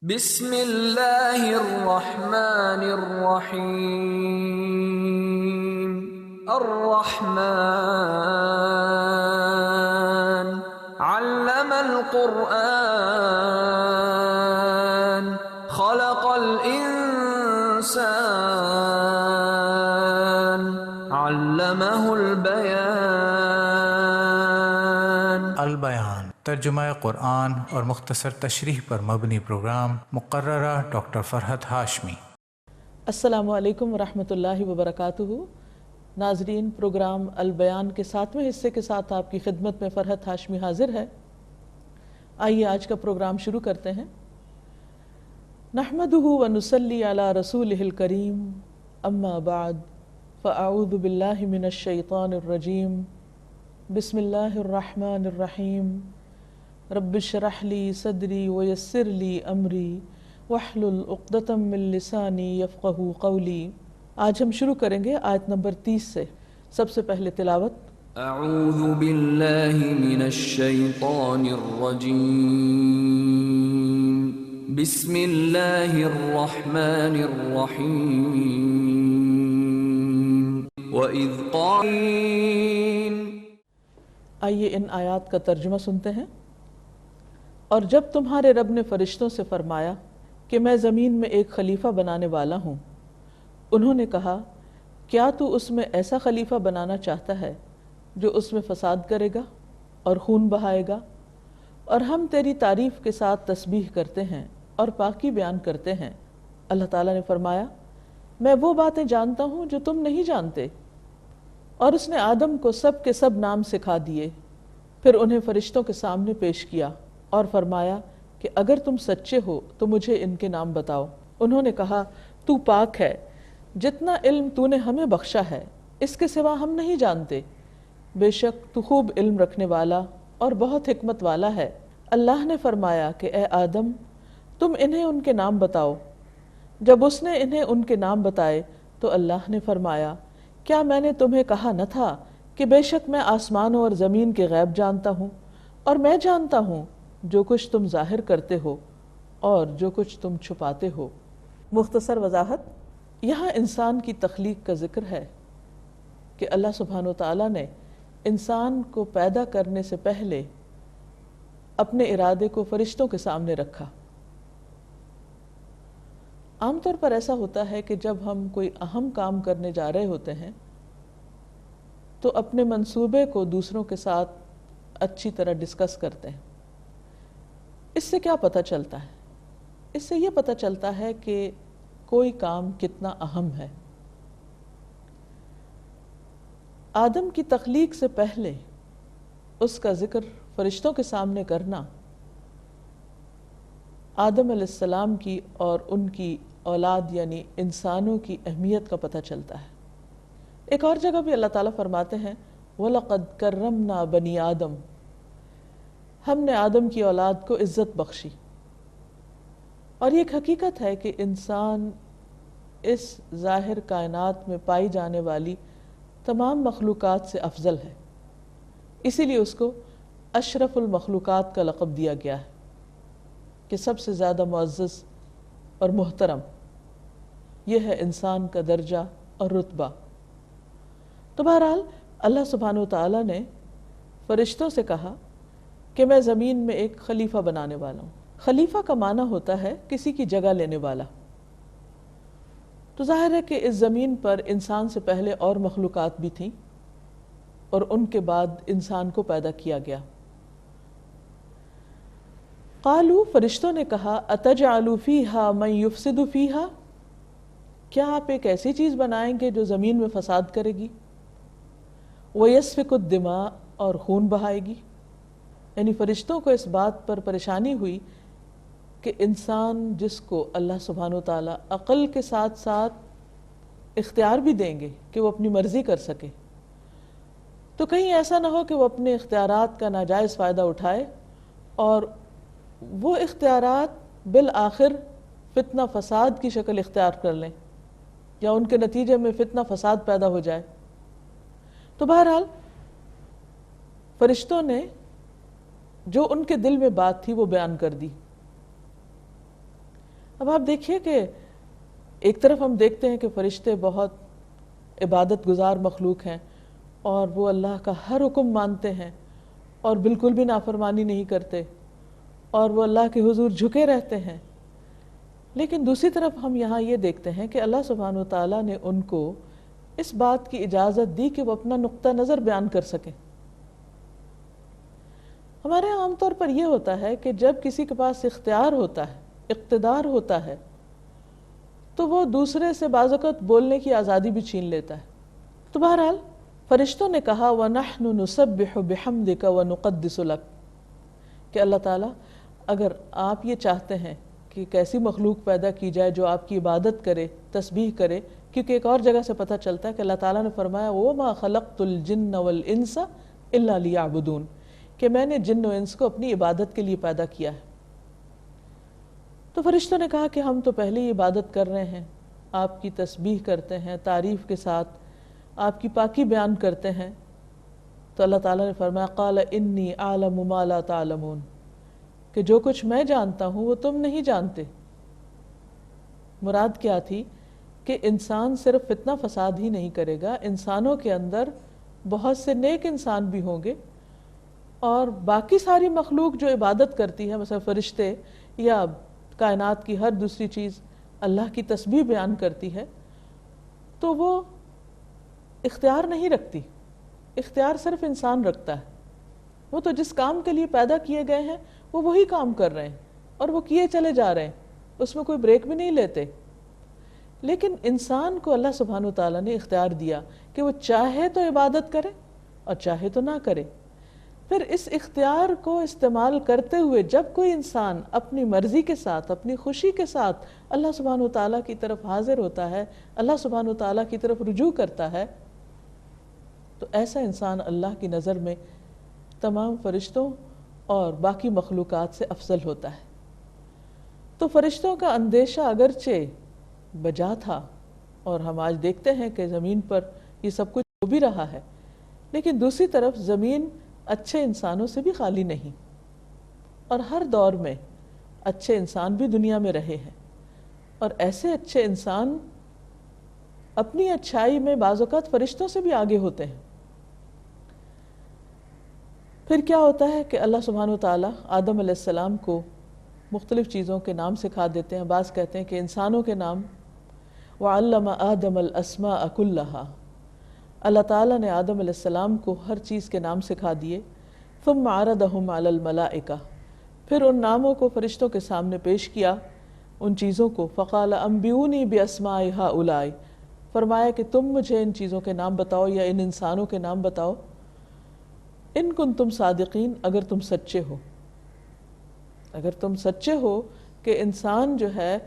بسم اللہ الرحمن الرحیم الرحمن علم القرآن خلق الانسان علمہ البیان۔ البیان ترجمہ قرآن اور مختصر تشریح پر مبنی پروگرام، مقررہ ڈاکٹر فرحت ہاشمی۔ السلام علیکم ورحمۃ اللہ وبرکاتہ۔ ناظرین، پروگرام البیان کے 7ویں حصے کے ساتھ آپ کی خدمت میں فرحت ہاشمی حاضر ہے۔ آئیے آج کا پروگرام شروع کرتے ہیں۔ نحمدہ ونصلی علی رسولہ الکریم، اما بعد فاعوذ باللہ من الشیطان الرجیم، بسم اللہ الرحمن الرحیم، رب اشرح لی صدری ویسر لی امری واحلل عقدۃ من لسانی یفقہوا قولی۔ آج ہم شروع کریں گے آیت نمبر 30 سے۔ سب سے پہلے تلاوت۔ اعوذ باللہ من الشیطان الرجیم، بسم اللہ الرحمن الرحیم، وَإِذْ قَالَ۔ آئیے ان آیات کا ترجمہ سنتے ہیں۔ اور جب تمہارے رب نے فرشتوں سے فرمایا کہ میں زمین میں ایک خلیفہ بنانے والا ہوں، انہوں نے کہا کیا تو اس میں ایسا خلیفہ بنانا چاہتا ہے جو اس میں فساد کرے گا اور خون بہائے گا؟ اور ہم تیری تعریف کے ساتھ تسبیح کرتے ہیں اور پاکی بیان کرتے ہیں۔ اللہ تعالیٰ نے فرمایا میں وہ باتیں جانتا ہوں جو تم نہیں جانتے۔ اور اس نے آدم کو سب کے سب نام سکھا دیے، پھر انہیں فرشتوں کے سامنے پیش کیا اور فرمایا کہ اگر تم سچے ہو تو مجھے ان کے نام بتاؤ۔ انہوں نے کہا تو پاک ہے، جتنا علم تو نے ہمیں بخشا ہے اس کے سوا ہم نہیں جانتے، بے شک تو خوب علم رکھنے والا اور بہت حکمت والا ہے۔ اللہ نے فرمایا کہ اے آدم تم انہیں ان کے نام بتاؤ۔ جب اس نے انہیں ان کے نام بتائے تو اللہ نے فرمایا کیا میں نے تمہیں کہا نہ تھا کہ بے شک میں آسمانوں اور زمین کے غیب جانتا ہوں، اور میں جانتا ہوں جو کچھ تم ظاہر کرتے ہو اور جو کچھ تم چھپاتے ہو۔ مختصر وضاحت۔ یہاں انسان کی تخلیق کا ذکر ہے کہ اللہ سبحانہ وتعالیٰ نے انسان کو پیدا کرنے سے پہلے اپنے ارادے کو فرشتوں کے سامنے رکھا۔ عام طور پر ایسا ہوتا ہے کہ جب ہم کوئی اہم کام کرنے جا رہے ہوتے ہیں تو اپنے منصوبے کو دوسروں کے ساتھ اچھی طرح ڈسکس کرتے ہیں۔ اس سے کیا پتہ چلتا ہے؟ اس سے یہ پتہ چلتا ہے کہ کوئی کام کتنا اہم ہے۔ آدم کی تخلیق سے پہلے اس کا ذکر فرشتوں کے سامنے کرنا آدم علیہ السلام کی اور ان کی اولاد یعنی انسانوں کی اہمیت کا پتہ چلتا ہے۔ ایک اور جگہ بھی اللہ تعالیٰ فرماتے ہیں وَلَقَدْ كَرَّمْنَا بَنِي آدم، ہم نے آدم کی اولاد کو عزت بخشی۔ اور یہ ایک حقیقت ہے کہ انسان اس ظاہر کائنات میں پائی جانے والی تمام مخلوقات سے افضل ہے، اسی لیے اس کو اشرف المخلوقات کا لقب دیا گیا ہے کہ سب سے زیادہ معزز اور محترم یہ ہے انسان کا درجہ اور رتبہ۔ تو بہرحال اللہ سبحانہ وتعالیٰ نے فرشتوں سے کہا کہ میں زمین میں ایک خلیفہ بنانے والا ہوں۔ خلیفہ کا معنی ہوتا ہے کسی کی جگہ لینے والا۔ تو ظاہر ہے کہ اس زمین پر انسان سے پہلے اور مخلوقات بھی تھیں اور ان کے بعد انسان کو پیدا کیا گیا۔ قالوا، فرشتوں نے کہا اتجعل فیہا من یفسد فیہا، کیا آپ ایک ایسی چیز بنائیں گے جو زمین میں فساد کرے گی، ویسفک الدماء، اور خون بہائے گی۔ یعنی فرشتوں کو اس بات پر پریشانی ہوئی کہ انسان جس کو اللہ سبحانہ وتعالیٰ عقل کے ساتھ ساتھ اختیار بھی دیں گے کہ وہ اپنی مرضی کر سکے، تو کہیں ایسا نہ ہو کہ وہ اپنے اختیارات کا ناجائز فائدہ اٹھائے اور وہ اختیارات بالآخر فتنہ فساد کی شکل اختیار کر لیں یا ان کے نتیجے میں فتنہ فساد پیدا ہو جائے۔ تو بہرحال فرشتوں نے جو ان کے دل میں بات تھی وہ بیان کر دی۔ اب آپ دیکھیے کہ ایک طرف ہم دیکھتے ہیں کہ فرشتے بہت عبادت گزار مخلوق ہیں اور وہ اللہ کا ہر حکم مانتے ہیں اور بالکل بھی نافرمانی نہیں کرتے اور وہ اللہ کے حضور جھکے رہتے ہیں، لیکن دوسری طرف ہم یہاں یہ دیکھتے ہیں کہ اللہ سبحانہ وتعالیٰ نے ان کو اس بات کی اجازت دی کہ وہ اپنا نقطہ نظر بیان کر سکیں۔ ہمارے یہاں عام طور پر یہ ہوتا ہے کہ جب کسی کے پاس اختیار ہوتا ہے، اقتدار ہوتا ہے، تو وہ دوسرے سے بعض اوقات بولنے کی آزادی بھی چھین لیتا ہے۔ تو بہرحال فرشتوں نے کہا وَنَحْنُ نُسَبِّحُ بِحَمْدِكَ وَنُقَدِّسُ لَكَ، کہ اللہ تعالیٰ اگر آپ یہ چاہتے ہیں کہ ایک ایسی مخلوق پیدا کی جائے جو آپ کی عبادت کرے، تسبیح کرے، کیونکہ ایک اور جگہ سے پتہ چلتا ہے کہ اللہ تعالیٰ نے فرمایا وَمَا خَلَقْتُ الْجِنَّ وَالْإِنسَ إِلَّا لِيَعْبُدُونَ، کہ میں نے جن و انس کو اپنی عبادت کے لیے پیدا کیا ہے۔ تو فرشتوں نے کہا کہ ہم تو پہلے ہی عبادت کر رہے ہیں، آپ کی تسبیح کرتے ہیں، تعریف کے ساتھ آپ کی پاکی بیان کرتے ہیں۔ تو اللہ تعالیٰ نے فرمایا قَالَ إِنِّي أَعْلَمُ مَا لَا تَعْلَمُونَ، کہ جو کچھ میں جانتا ہوں وہ تم نہیں جانتے۔ مراد کیا تھی کہ انسان صرف فتنہ فساد ہی نہیں کرے گا، انسانوں کے اندر بہت سے نیک انسان بھی ہوں گے، اور باقی ساری مخلوق جو عبادت کرتی ہے، مثلا فرشتے یا کائنات کی ہر دوسری چیز اللہ کی تسبیح بیان کرتی ہے، تو وہ اختیار نہیں رکھتی، اختیار صرف انسان رکھتا ہے۔ وہ تو جس کام کے لیے پیدا کیے گئے ہیں وہ وہی کام کر رہے ہیں اور وہ کیے چلے جا رہے ہیں، اس میں کوئی بریک بھی نہیں لیتے۔ لیکن انسان کو اللہ سبحانہ وتعالیٰ نے اختیار دیا کہ وہ چاہے تو عبادت کرے اور چاہے تو نہ کرے۔ پھر اس اختیار کو استعمال کرتے ہوئے جب کوئی انسان اپنی مرضی کے ساتھ، اپنی خوشی کے ساتھ اللہ سبحانہ وتعالیٰ کی طرف حاضر ہوتا ہے، اللہ سبحانہ وتعالیٰ کی طرف رجوع کرتا ہے، تو ایسا انسان اللہ کی نظر میں تمام فرشتوں اور باقی مخلوقات سے افضل ہوتا ہے۔ تو فرشتوں کا اندیشہ اگرچہ بجا تھا، اور ہم آج دیکھتے ہیں کہ زمین پر یہ سب کچھ ہو بھی رہا ہے، لیکن دوسری طرف زمین اچھے انسانوں سے بھی خالی نہیں، اور ہر دور میں اچھے انسان بھی دنیا میں رہے ہیں، اور ایسے اچھے انسان اپنی اچھائی میں بعض اوقات فرشتوں سے بھی آگے ہوتے ہیں۔ پھر کیا ہوتا ہے کہ اللہ سبحانہ وتعالیٰ آدم علیہ السلام کو مختلف چیزوں کے نام سکھا دیتے ہیں۔ بعض کہتے ہیں کہ انسانوں کے نام وَعَلَّمَ آدَمَ الْأَسْمَاءَ كُلَّهَا، اللہ تعالیٰ نے آدم علیہ السلام کو ہر چیز کے نام سکھا دیے۔ ثُمَّ عَرَضَهُمْ عَلَى الْمَلَائِكَةِ، پھر ان ناموں کو فرشتوں کے سامنے پیش کیا، ان چیزوں کو۔ فَقَالَ أَنْبِئُونِي بِأَسْمَاءِ هَؤُلَاءِ، فرمایا کہ تم مجھے ان چیزوں کے نام بتاؤ یا ان انسانوں کے نام بتاؤ، ان کنتم صادقین، اگر تم سچے ہو، اگر تم سچے ہو کہ انسان جو ہے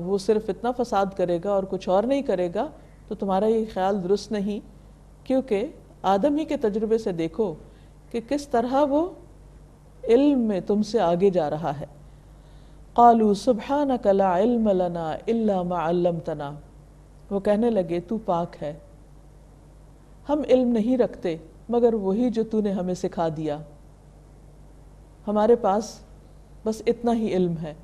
وہ صرف اتنا فساد کرے گا اور کچھ اور نہیں کرے گا، تو تمہارا یہ خیال درست نہیں، کیونکہ آدم ہی کے تجربے سے دیکھو کہ کس طرح وہ علم میں تم سے آگے جا رہا ہے۔ قالوا سبحانک لا علم لنا الا ما علمتنا، وہ کہنے لگے تو پاک ہے، ہم علم نہیں رکھتے مگر وہی جو تو نے ہمیں سکھا دیا، ہمارے پاس بس اتنا ہی علم ہے۔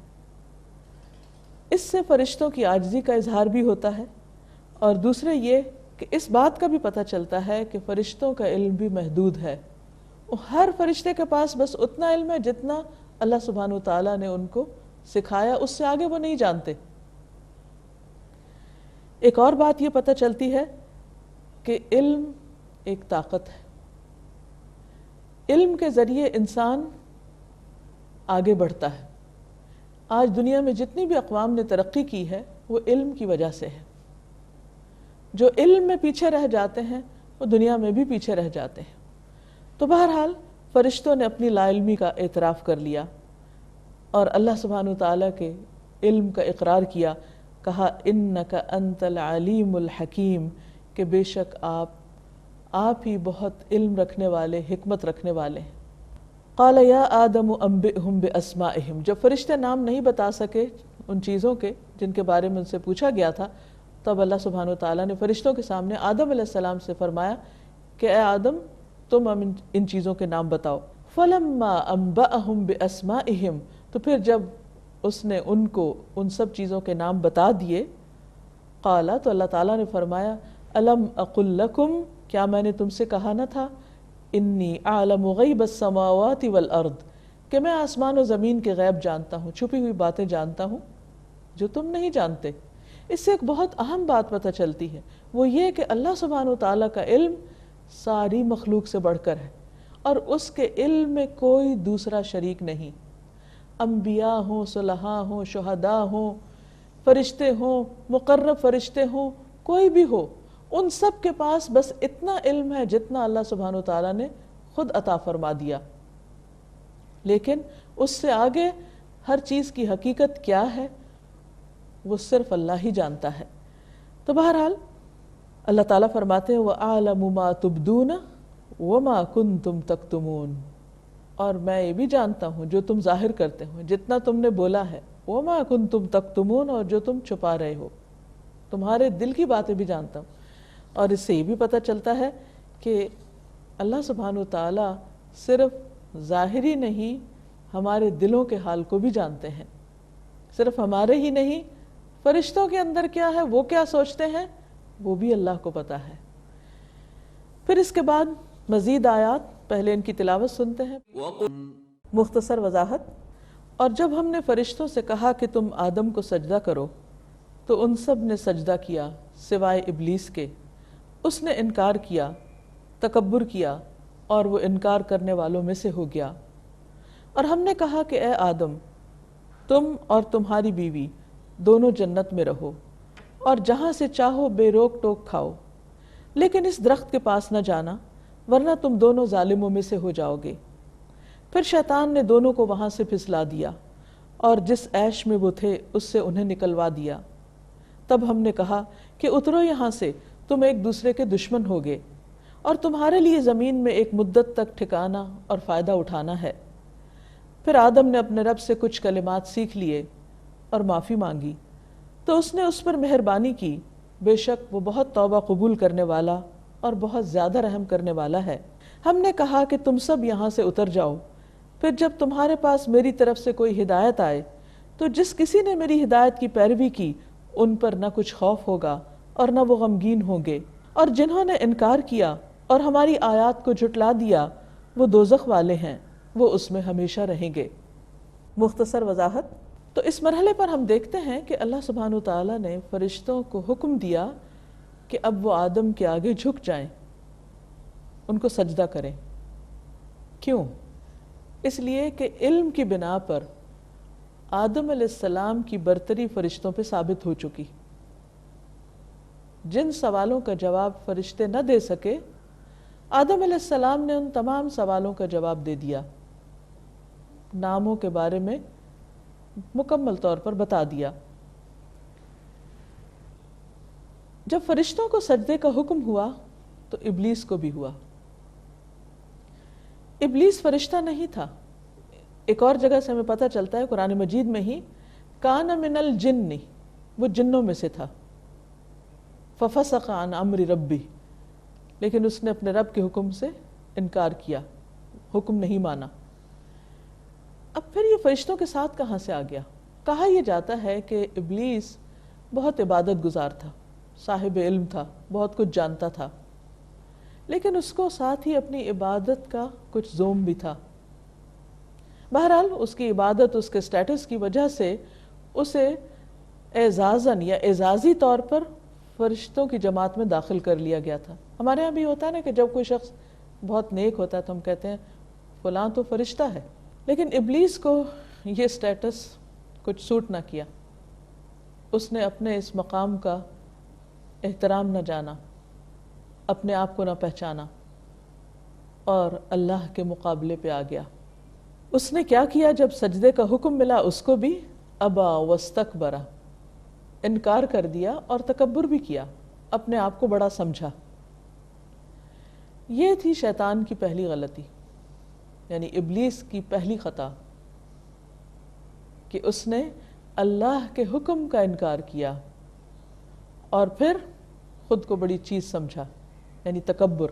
اس سے فرشتوں کی عاجزی کا اظہار بھی ہوتا ہے، اور دوسرے یہ کہ اس بات کا بھی پتہ چلتا ہے کہ فرشتوں کا علم بھی محدود ہے، ہر فرشتے کے پاس بس اتنا علم ہے جتنا اللہ سبحانہ وتعالیٰ نے ان کو سکھایا، اس سے آگے وہ نہیں جانتے۔ ایک اور بات یہ پتہ چلتی ہے کہ علم ایک طاقت ہے، علم کے ذریعے انسان آگے بڑھتا ہے۔ آج دنیا میں جتنی بھی اقوام نے ترقی کی ہے وہ علم کی وجہ سے ہے۔ جو علم میں پیچھے رہ جاتے ہیں وہ دنیا میں بھی پیچھے رہ جاتے ہیں۔ تو بہرحال فرشتوں نے اپنی لا علمی کا اعتراف کر لیا اور اللہ سبحانہ وتعالیٰ کے علم کا اقرار کیا، کہا انک انت العلیم الحکیم، کہ بے شک آپ ہی بہت علم رکھنے والے، حکمت رکھنے والے ہیں۔ قال یا آدم انبئہم باسمائہم، جب فرشتے نام نہیں بتا سکے ان چیزوں کے جن کے بارے میں ان سے پوچھا گیا تھا، تب اللہ سبحانہ وتعالیٰ نے فرشتوں کے سامنے آدم علیہ السلام سے فرمایا کہ اے آدم تم ان چیزوں کے نام بتاؤ۔ فلما انبأہم باسمائہم، تو پھر جب اس نے ان کو ان سب چیزوں کے نام بتا دیے، قالا، تو اللہ تعالیٰ نے فرمایا الم اقل لکم، کیا میں نے تم سے کہا نہ تھا، انی اعلم غیب السماوات والارض، کہ میں آسمان و زمین کے غیب جانتا ہوں، چھپی ہوئی باتیں جانتا ہوں جو تم نہیں جانتے۔ اس سے ایک بہت اہم بات پتہ چلتی ہے، وہ یہ کہ اللہ سبحانہ و تعالیٰ کا علم ساری مخلوق سے بڑھ کر ہے، اور اس کے علم میں کوئی دوسرا شریک نہیں۔ انبیاء ہوں، صلحاء ہوں، شہداء ہوں، فرشتے ہوں، مقرب فرشتے ہوں، کوئی بھی ہو، ان سب کے پاس بس اتنا علم ہے جتنا اللہ سبحانہ و تعالیٰ نے خود عطا فرما دیا، لیکن اس سے آگے ہر چیز کی حقیقت کیا ہے وہ صرف اللہ ہی جانتا ہے۔ تو بہرحال اللہ تعالیٰ فرماتے ہیں وَأَعْلَمُ مَا تُبْدُونَ وَمَا كُنْتُمْ تَكْتُمُونَ، اور میں یہ بھی جانتا ہوں جو تم ظاہر کرتے ہو، جتنا تم نے بولا ہے، وَمَا كُنْتُمْ تَكْتُمُونَ، اور جو تم چھپا رہے ہو، تمہارے دل کی باتیں بھی جانتا ہوں۔ اور اس سے یہ بھی پتہ چلتا ہے کہ اللہ سبحانہ و تعالیٰ صرف ظاہری نہیں، ہمارے دلوں کے حال کو بھی جانتے ہیں، صرف ہمارے ہی نہیں، فرشتوں کے اندر کیا ہے، وہ کیا سوچتے ہیں، وہ بھی اللہ کو پتہ ہے۔ پھر اس کے بعد مزید آیات، پہلے ان کی تلاوت سنتے ہیں، مختصر وضاحت۔ اور جب ہم نے فرشتوں سے کہا کہ تم آدم کو سجدہ کرو تو ان سب نے سجدہ کیا سوائے ابلیس کے، اس نے انکار کیا، تکبر کیا، اور وہ انکار کرنے والوں میں سے ہو گیا۔ اور ہم نے کہا کہ اے آدم، تم اور تمہاری بیوی دونوں جنت میں رہو اور جہاں سے چاہو بے روک ٹوک کھاؤ، لیکن اس درخت کے پاس نہ جانا ورنہ تم دونوں ظالموں میں سے ہو جاؤ گے۔ پھر شیطان نے دونوں کو وہاں سے پھسلا دیا اور جس عیش میں وہ تھے اس سے انہیں نکلوا دیا۔ تب ہم نے کہا کہ اترو یہاں سے، تم ایک دوسرے کے دشمن ہوگے اور تمہارے لیے زمین میں ایک مدت تک ٹھکانا اور فائدہ اٹھانا ہے۔ پھر آدم نے اپنے رب سے کچھ کلمات سیکھ لیے اور معافی مانگی، تو اس نے اس پر مہربانی کی، بے شک وہ بہت توبہ قبول کرنے والا اور بہت زیادہ رحم کرنے والا ہے۔ ہم نے کہا کہ تم سب یہاں سے اتر جاؤ، پھر جب تمہارے پاس میری طرف سے کوئی ہدایت آئے تو جس کسی نے میری ہدایت کی پیروی کی ان پر نہ کچھ خوف ہوگا اور نہ وہ غمگین ہوں گے، اور جنہوں نے انکار کیا اور ہماری آیات کو جھٹلا دیا وہ دوزخ والے ہیں، وہ اس میں ہمیشہ رہیں گے۔ مختصر وضاحت۔ تو اس مرحلے پر ہم دیکھتے ہیں کہ اللہ سبحانہ وتعالیٰ نے فرشتوں کو حکم دیا کہ اب وہ آدم کے آگے جھک جائیں، ان کو سجدہ کریں۔ کیوں؟ اس لیے کہ علم کی بنا پر آدم علیہ السلام کی برتری فرشتوں پہ ثابت ہو چکی۔ جن سوالوں کا جواب فرشتے نہ دے سکے، آدم علیہ السلام نے ان تمام سوالوں کا جواب دے دیا، ناموں کے بارے میں مکمل طور پر بتا دیا۔ جب فرشتوں کو سجدے کا حکم ہوا تو ابلیس کو بھی ہوا۔ ابلیس فرشتہ نہیں تھا، ایک اور جگہ سے ہمیں پتہ چلتا ہے قرآن مجید میں ہی، کان من الجن، وہ جنوں میں سے تھا، ففسق عن امر ربی، لیکن اس نے اپنے رب کے حکم سے انکار کیا، حکم نہیں مانا۔ اب پھر یہ فرشتوں کے ساتھ کہاں سے آ گیا؟ کہا یہ جاتا ہے کہ ابلیس بہت عبادت گزار تھا، صاحب علم تھا، بہت کچھ جانتا تھا، لیکن اس کو ساتھ ہی اپنی عبادت کا کچھ زوم بھی تھا۔ بہرحال اس کی عبادت، اس کے سٹیٹس کی وجہ سے اسے اعزازاً یا اعزازی طور پر فرشتوں کی جماعت میں داخل کر لیا گیا تھا۔ ہمارے یہاں بھی ہوتا ہے نا کہ جب کوئی شخص بہت نیک ہوتا ہے تو ہم کہتے ہیں فلاں تو فرشتہ ہے، لیکن ابلیس کو یہ سٹیٹس کچھ سوٹ نہ کیا، اس نے اپنے اس مقام کا احترام نہ جانا، اپنے آپ کو نہ پہچانا اور اللہ کے مقابلے پہ آ گیا۔ اس نے کیا کیا؟ جب سجدے کا حکم ملا اس کو بھی ابا واستکبر، انکار کر دیا اور تکبر بھی کیا، اپنے آپ کو بڑا سمجھا۔ یہ تھی شیطان کی پہلی غلطی، یعنی ابلیس کی پہلی خطا، کہ اس نے اللہ کے حکم کا انکار کیا اور پھر خود کو بڑی چیز سمجھا، یعنی تکبر۔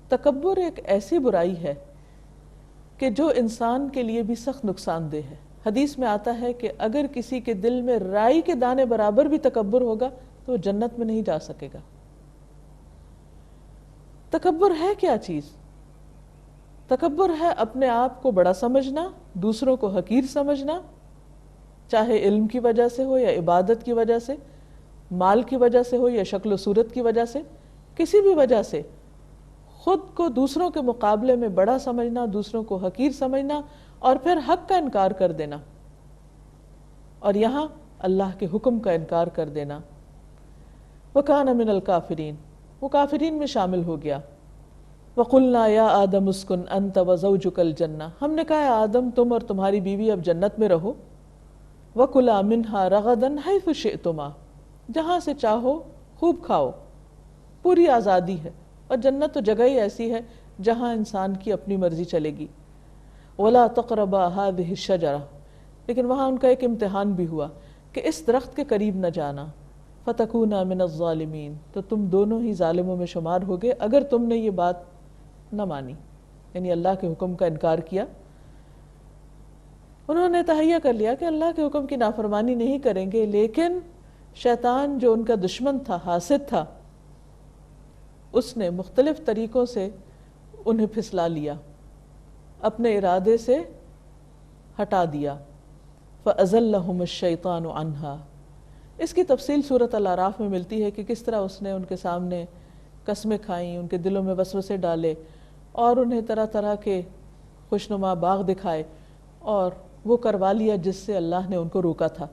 تکبر ایک ایسی برائی ہے کہ جو انسان کے لیے بھی سخت نقصان دہ ہے۔ حدیث میں آتا ہے کہ اگر کسی کے دل میں رائی کے دانے برابر بھی تکبر ہوگا تو وہ جنت میں نہیں جا سکے گا۔ تکبر ہے کیا چیز؟ تکبر ہے اپنے آپ کو بڑا سمجھنا، دوسروں کو حقیر سمجھنا، چاہے علم کی وجہ سے ہو یا عبادت کی وجہ سے، مال کی وجہ سے ہو یا شکل و صورت کی وجہ سے، کسی بھی وجہ سے خود کو دوسروں کے مقابلے میں بڑا سمجھنا، دوسروں کو حقیر سمجھنا، اور پھر حق کا انکار کر دینا، اور یہاں اللہ کے حکم کا انکار کر دینا۔ وَكَانَ مِنَ الْكَافِرِينَ، وہ کافرین میں شامل ہو گیا۔ وَقُلْنَا يَا آدَمُ اسْكُنْ أَنْتَ وَزَوْجُكَ الْجَنَّةَ، ہم نے کہا آدم تم اور تمہاری بیوی اب جنت میں رہو۔ وَكُلَا مِنْهَا رَغَدًا حَيْثُ شِئْتُمَا، جہاں سے چاہو خوب کھاؤ، پوری آزادی ہے، اور جنت تو جگہ ہی ایسی ہے جہاں انسان کی اپنی مرضی چلے گی۔ وَلَا تَقْرَبَا هَذِهِ الشَّجَرَةَ، لیکن وہاں ان کا ایک امتحان بھی ہوا کہ اس درخت کے قریب نہ جانا۔ فَتَكُونَا مِنَ الظَّالِمِينَ، تو تم دونوں ہی ظالموں میں شمار ہوگے اگر تم نے یہ بات نہ مانی، یعنی اللہ کے حکم کا انکار کیا۔ انہوں نے تہیہ کر لیا کہ اللہ کے حکم کی نافرمانی نہیں کریں گے، لیکن شیطان جو ان کا دشمن تھا، حاسد تھا، اس نے مختلف طریقوں سے انہیں پھسلا لیا، اپنے ارادے سے ہٹا دیا۔ فَأَزَلَّهُمُ الشَّيْطَانُ عَنْهَا، اس کی تفصیل سورۃ الاعراف میں ملتی ہے کہ کس طرح اس نے ان کے سامنے قسمیں کھائیں، ان کے دلوں میں وسوسے ڈالے، اور انہیں طرح طرح کے خوشنما باغ دکھائے، اور وہ کروا لیا جس سے اللہ نے ان کو روکا تھا۔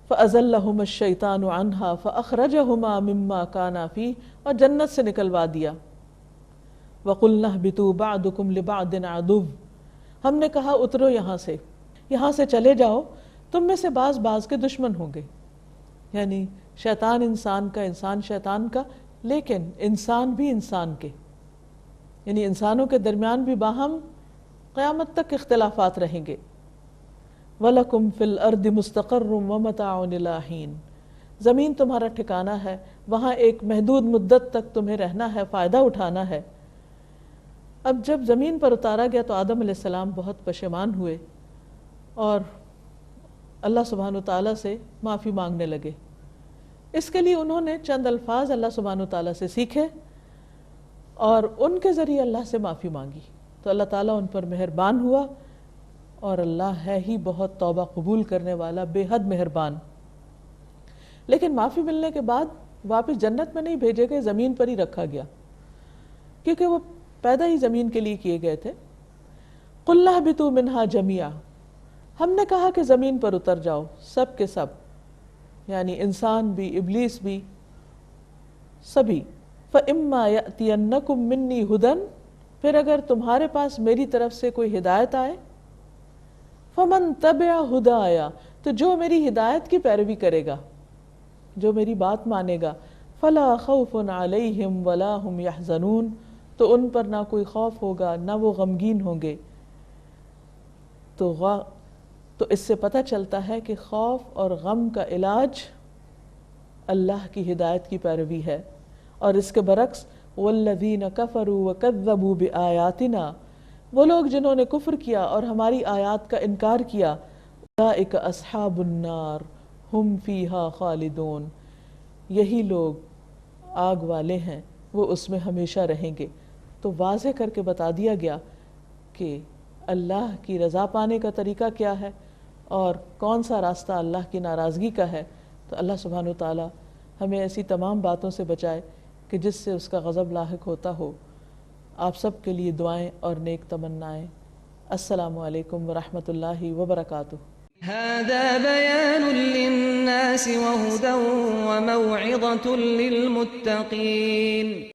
فَأَزَلَّهُمُ الشَّيْطَانُ عَنْهَا فَأَخْرَجَهُمَا مِمَّا كَانَا فِيهِ، اور جنت سے نکلوا دیا۔ وَقُلْنَا اهْبِطُوا بَعْضُكُمْ لِبَعْضٍ عَدُوٌّ، ہم نے کہا اترو یہاں سے چلے جاؤ، تم میں سے بعض کے دشمن ہوں گے، یعنی شیطان انسان کا، انسان شیطان کا، لیکن انسان بھی انسان کے، یعنی انسانوں کے درمیان بھی باہم قیامت تک اختلافات رہیں گے۔ وَلَكُمْ فِي الْأَرْضِ مُسْتَقَرٌّ وَمَتَاعٌ إِلَىٰ حِينٍ، زمین تمہارا ٹھکانہ ہے، وہاں ایک محدود مدت تک تمہیں رہنا ہے، فائدہ اٹھانا ہے۔ اب جب زمین پر اتارا گیا تو آدم علیہ السلام بہت پشیمان ہوئے اور اللہ سبحانہ وتعالیٰ سے معافی مانگنے لگے۔ اس کے لیے انہوں نے چند الفاظ اللہ سبحانہ وتعالیٰ سے سیکھے اور ان کے ذریعے اللہ سے معافی مانگی، تو اللہ تعالیٰ ان پر مہربان ہوا، اور اللہ ہے ہی بہت توبہ قبول کرنے والا، بے حد مہربان۔ لیکن معافی ملنے کے بعد واپس جنت میں نہیں بھیجے گئے، زمین پر ہی رکھا گیا، کیونکہ وہ پیدا ہی زمین کے لیے کیے گئے تھے۔ قُلْنَا اهْبِطُوا مِنْهَا جَمِيعًا، ہم نے کہا کہ زمین پر اتر جاؤ سب کے سب، یعنی انسان بھی، ابلیس بھی، سبھی۔ فَإِمَّا يَأْتِيَنَّكُم مِّنِّي هُدًى، پھر اگر تمہارے پاس میری طرف سے کوئی ہدایت آئے، فَمَن تَبِعَ هُدَايَ، تو جو میری ہدایت کی پیروی کرے گا، جو میری بات مانے گا، فَلَا خَوْفٌ عَلَيْهِمْ وَلَا هُمْ يَحْزَنُونَ، تو ان پر نہ کوئی خوف ہوگا نہ وہ غمگین ہوں گے۔ تو اس سے پتہ چلتا ہے کہ خوف اور غم کا علاج اللہ کی ہدایت کی پیروی ہے، اور اس کے برعکس وَالَّذِينَ كَفَرُوا وَكَذَّبُوا بِآيَاتِنَا، وہ لوگ جنہوں نے کفر کیا اور ہماری آیات کا انکار کیا، أُولَٰئِكَ أَصْحَابُ النَّارِ هُمْ فِيهَا خَالِدُونَ، یہی لوگ آگ والے ہیں، وہ اس میں ہمیشہ رہیں گے۔ تو واضح کر کے بتا دیا گیا کہ اللہ کی رضا پانے کا طریقہ کیا ہے اور کون سا راستہ اللہ کی ناراضگی کا ہے۔ تو اللہ سبحانہ وتعالی ہمیں ایسی تمام باتوں سے بچائے کہ جس سے اس کا غضب لاحق ہوتا ہو۔ آپ سب کے لیے دعائیں اور نیک تمنائیں۔ السلام علیکم ورحمۃ اللہ وبرکاتہ۔ هذا بيان للناس وهدى وموعظة للمتقين۔